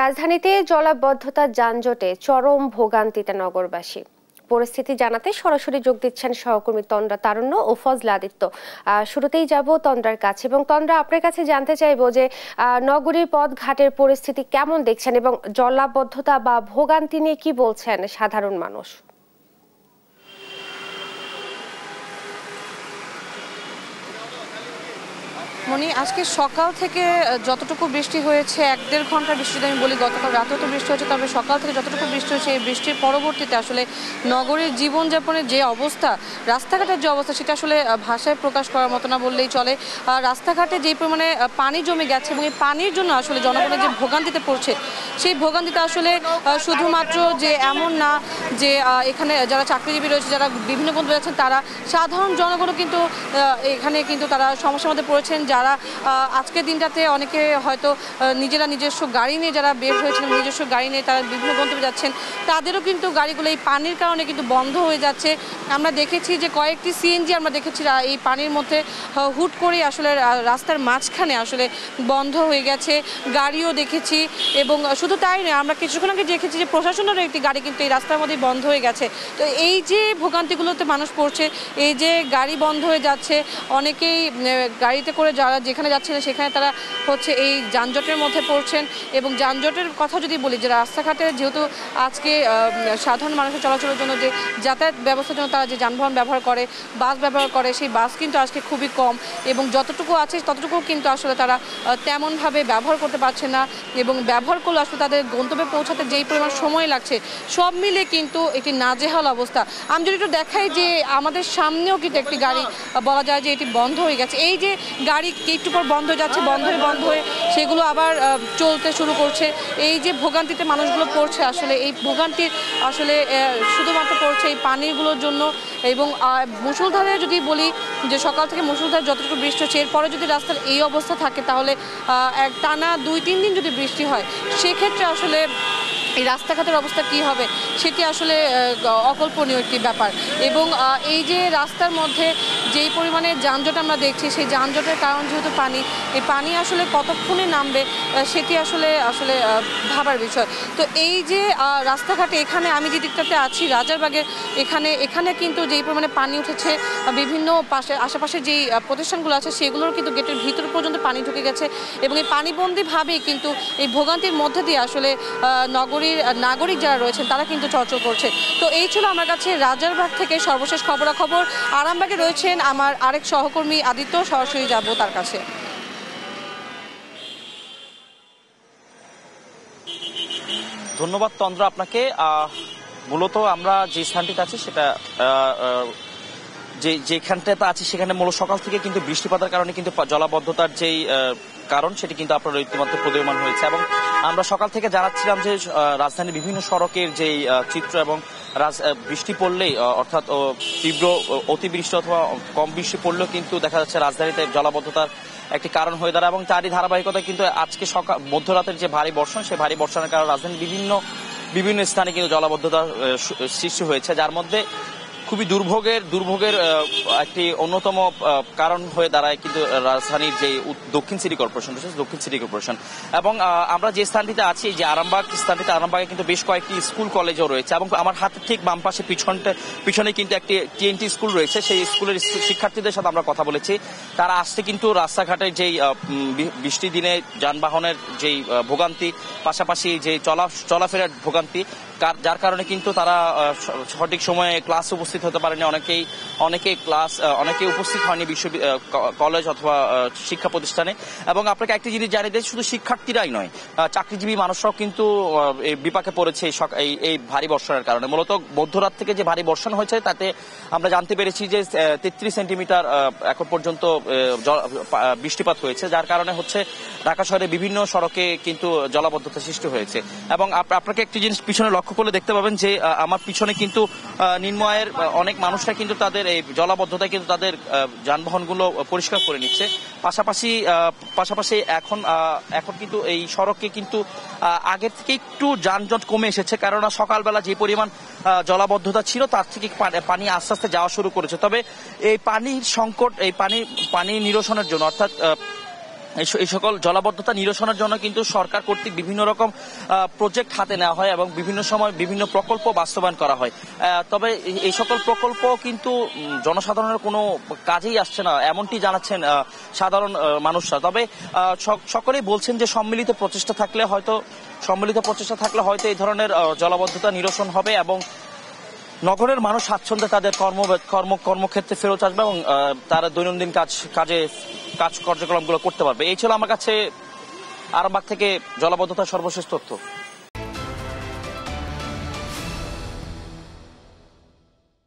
রাজধানীতে জলাবদ্ধতা যানজটে চরম ভোগান্তিতে নগরবাসী। পরিস্থিতি জানাতে সরাসরি যোগ দিচ্ছেন সহকর্মী তন্দ্রা তারুণ্য ও ফজলা আদিত্য। শুরুতেই যাব তন্দ্রার কাছে, এবং তন্দ্রা, আপনার কাছে জানতে চাইবো যে নগরীর পথ ঘাটের পরিস্থিতি কেমন দেখছেন এবং জলাবদ্ধতা বা ভোগান্তি নিয়ে কি বলছেন সাধারণ মানুষ? মনি, আজকে সকাল থেকে যতটুকু বৃষ্টি হয়েছে, 1-1.5 ঘন্টা বৃষ্টি যদি আমি বলি, গতকাল রাতেও তো বৃষ্টি হয়েছে, তবে সকাল থেকে যতটুকু বৃষ্টি হয়েছে এই বৃষ্টির পরবর্তীতে আসলে নগরীর জীবনযাপনের যে অবস্থা, রাস্তাঘাটের যে অবস্থা, সেটা আসলে ভাষায় প্রকাশ করার মতো না বললেই চলে। রাস্তাঘাটে যে পরিমাণে পানি জমে গেছে এবং এই পানির জন্য আসলে জনগণের যে ভোগান্তিতে পড়ছে, সেই ভোগান্তিতে আসলে শুধুমাত্র যে এমন না যে এখানে যারা চাকরিজীবী রয়েছে, যারা বিভিন্ন বন্ধু আছেন, তারা সাধারণ জনগণও কিন্তু এখানে কিন্তু তারা সমস্যার মধ্যে পড়েছেন। যারা আজকের দিনটাতে অনেকে হয়তো নিজস্ব গাড়ি নিয়ে যারা বের হয়েছিলেন, নিজস্ব গাড়ি নিয়ে তারা বিভিন্ন গন্তব্যে যাচ্ছেন, তাদেরও কিন্তু গাড়িগুলো এই পানির কারণে কিন্তু বন্ধ হয়ে যাচ্ছে। আমরা দেখেছি যে কয়েকটি সিএনজি আমরা দেখেছি এই পানির মধ্যে হুট করে আসলে রাস্তার মাঝখানে আসলে বন্ধ হয়ে গেছে, গাড়িও দেখেছি। এবং শুধু তাই নয়, আমরা কিছুক্ষণ আগে দেখেছি যে প্রশাসনেরও একটি গাড়ি কিন্তু এই রাস্তার মধ্যেই বন্ধ হয়ে গেছে। তো এই যে ভোগান্তিগুলোতে মানুষ পড়ছে, এই যে গাড়ি বন্ধ হয়ে যাচ্ছে, অনেকেই গাড়িতে করে যারা যেখানে যাচ্ছেন সেখানে তারা হচ্ছে এই যানজটের মধ্যে পড়ছেন। এবং যানজটের কথা যদি বলি, যে রাস্তাঘাটে যেহেতু আজকে সাধারণ মানুষের চলাচলের জন্য যে যাতায়াত ব্যবস্থার জন্য তারা যে যানবাহন ব্যবহার করে, বাস ব্যবহার করে, সেই বাস কিন্তু আজকে খুবই কম, এবং যতটুকু আছে ততটুকু কিন্তু আসলে তারা তেমনভাবে ব্যবহার করতে পারছে না। এবং ব্যবহার করলে আসলে তাদের গন্তব্যে পৌঁছাতে যেই পরিমাণ সময় লাগছে, সব মিলে কিন্তু একটি নাজেহাল অবস্থা। আমি যদি একটু দেখাই যে আমাদের সামনেও কিন্তু একটি গাড়ি বলা যায় যে এটি বন্ধ হয়ে গেছে। এই যে গাড়ি একটু পর বন্ধ হয়ে যাচ্ছে, বন্ধ হয়ে সেগুলো আবার চলতে শুরু করছে। এই যে ভোগান্তিতে মানুষগুলো পড়ছে, আসলে এই ভোগান্তির আসলে শুধুমাত্র পড়ছে এই পানিগুলোর জন্য। এবং মুষলধারে যদি বলি যে সকাল থেকে মুষলধারে যতটুকু বৃষ্টি হচ্ছে, এরপরে যদি রাস্তার এই অবস্থা থাকে, তাহলে টানা 2-3 দিন যদি বৃষ্টি হয়, সেক্ষেত্রে আসলে এই রাস্তাঘাটের অবস্থা কি হবে সেটি আসলে অকল্পনীয় একটি ব্যাপার। এবং এই যে রাস্তার মধ্যে যেই পরিমাণে যানজট আমরা দেখছি, সেই যানজটের কারণ যেহেতু পানি, এই পানি আসলে কতক্ষণে নামবে সেটি আসলে ভাবার বিষয়। তো এই যে রাস্তাঘাটে, এখানে আমি যে দিকটাতে আছি রাজারবাগের, এখানে কিন্তু যেই পরিমাণে পানি উঠেছে, বিভিন্ন আশেপাশে যেই প্রতিষ্ঠানগুলো আছে সেগুলোর কিন্তু গেটের ভিতর পর্যন্ত পানি ঢুকে গেছে। এবং এই পানিবন্দীভাবেই কিন্তু এই ভোগান্তির মধ্যে দিয়ে আসলে নাগরিক যারা রয়েছেন তারা কিন্তু চলাচল করছে। তো এই ছিল আমার কাছে রাজারবাগ থেকে সর্বশেষ খবরাখবর। আরামবাগে রয়েছেন আমার আরেক সহকর্মী আদিত্য, সরাসরি যাব তার কাছে। ধন্যবাদ তন্দ্রা আপনাকে। মূলত আমরা যে স্থানটিতে আছি সেটা যেখানটাতে আছি সেখানে মূলত সকাল থেকে কিন্তু বৃষ্টিপাতের কারণে কিন্তু জলাবদ্ধতার যেই কারণ সেটি কিন্তু আপনার ইতিমধ্যে প্রদীয়মান হয়েছে। এবং আমরা সকাল থেকে জানাচ্ছিলাম যে রাজধানীর বিভিন্ন সড়কের যেই চিত্র, এবং বৃষ্টি পড়লেই অর্থাৎ তীব্র অতিবৃষ্টি অথবা কম বৃষ্টি পড়লেও কিন্তু দেখা যাচ্ছে রাজধানীতে জলাবদ্ধতার একটি কারণ হয়ে দাঁড়ায়। এবং তারই ধারাবাহিকতায় কিন্তু আজকে মধ্যরাতের যে ভারী বর্ষণ, সেই ভারী বর্ষণের কারণে রাজধানীর বিভিন্ন স্থানে কিন্তু জলাবদ্ধতার সৃষ্টি হয়েছে, যার মধ্যে খুবই দুর্ভোগের একটি অন্যতম কারণ হয়ে দাঁড়ায় কিন্তু রাজধানীর যে দক্ষিণ সিটি কর্পোরেশন। এবং আমরা যে স্থানটিতে আছি, যে আরামবাগে কিন্তু বেশ কয়েকটি স্কুল কলেজও রয়েছে। এবং আমার হাতের ঠিক বাম পাশে পিছনে কিন্তু একটি টিএনটি স্কুল রয়েছে। সেই স্কুলের শিক্ষার্থীদের সাথে আমরা কথা বলেছি। তারা আসছে কিন্তু রাস্তাঘাটের যেই বৃষ্টি দিনে যানবাহনের যেই ভোগান্তি, পাশাপাশি যে চলাফেরার ভোগান্তি, যার কারণে কিন্তু তারা সঠিক সময়ে ক্লাস উপস্থিত হতে পারেনি। অনেকেই উপস্থিত হয়নি কলেজ অথবা শিক্ষা প্রতিষ্ঠানে। এবং আপনাকে একটি জিনিস জানিয়ে দেয়, শুধু শিক্ষার্থীরাই নয়, চাকরিজীবী মানুষরাও কিন্তু বিপাকে পড়েছে এই ভারী বর্ষণের কারণে। মূলত মধ্যরাত থেকে যে ভারী বর্ষণ হয়েছে তাতে আমরা জানতে পেরেছি যে 33 সেন্টিমিটার এখন পর্যন্ত বৃষ্টিপাত হয়েছে, যার কারণে হচ্ছে ঢাকা শহরে বিভিন্ন সড়কে কিন্তু জলাবদ্ধতা সৃষ্টি হয়েছে। এবং আপনাকে একটি জিনিস পিছনে লক্ষ্য করলে দেখতে পাবেন যে আমার পিছনে কিন্তু নিম্ন আয়ের অনেক মানুষরা কিন্তু তাদের এই জলাবদ্ধতায় কিন্তু তাদের যানবাহনগুলো পরিষ্কার করে নিচ্ছে। পাশাপাশি এখন কিন্তু এই সড়কে কিন্তু আগের থেকে একটু যানজট কমে এসেছে, কেননা সকালবেলা যে পরিমাণ জলাবদ্ধতা ছিল তার থেকে পানি আস্তে আস্তে যাওয়া শুরু করেছে। তবে এই পানির সংকট, এই পানি নিরসনের জন্য, অর্থাৎ এই সকল জলাবদ্ধতা নিরসনের জন্য কিন্তু সরকার কর্তৃক বিভিন্ন রকম প্রজেক্ট হাতে নেওয়া হয় এবং বিভিন্ন সময় বিভিন্ন প্রকল্প বাস্তবায়ন করা হয়। তবে এই সকল প্রকল্প কিন্তু জনসাধারণের কোনো কাজেই আসছে না, এমনটি জানাচ্ছেন সাধারণ মানুষরা। তবে সকলেই বলছেন যে সম্মিলিত প্রচেষ্টা থাকলে হয়তো এই ধরনের জলাবদ্ধতা নিরসন হবে এবং নগরের মানুষ স্বাচ্ছন্দ্যে তাদের কর্মক্ষেত্রে ফেরত আসবে এবং তারা দৈনন্দিন কাজ কার্যক্রমগুলো করতে পারবে। এই ছিল আমার কাছে আরামবাগ থেকে জলাবদ্ধতার সর্বশেষ তথ্য।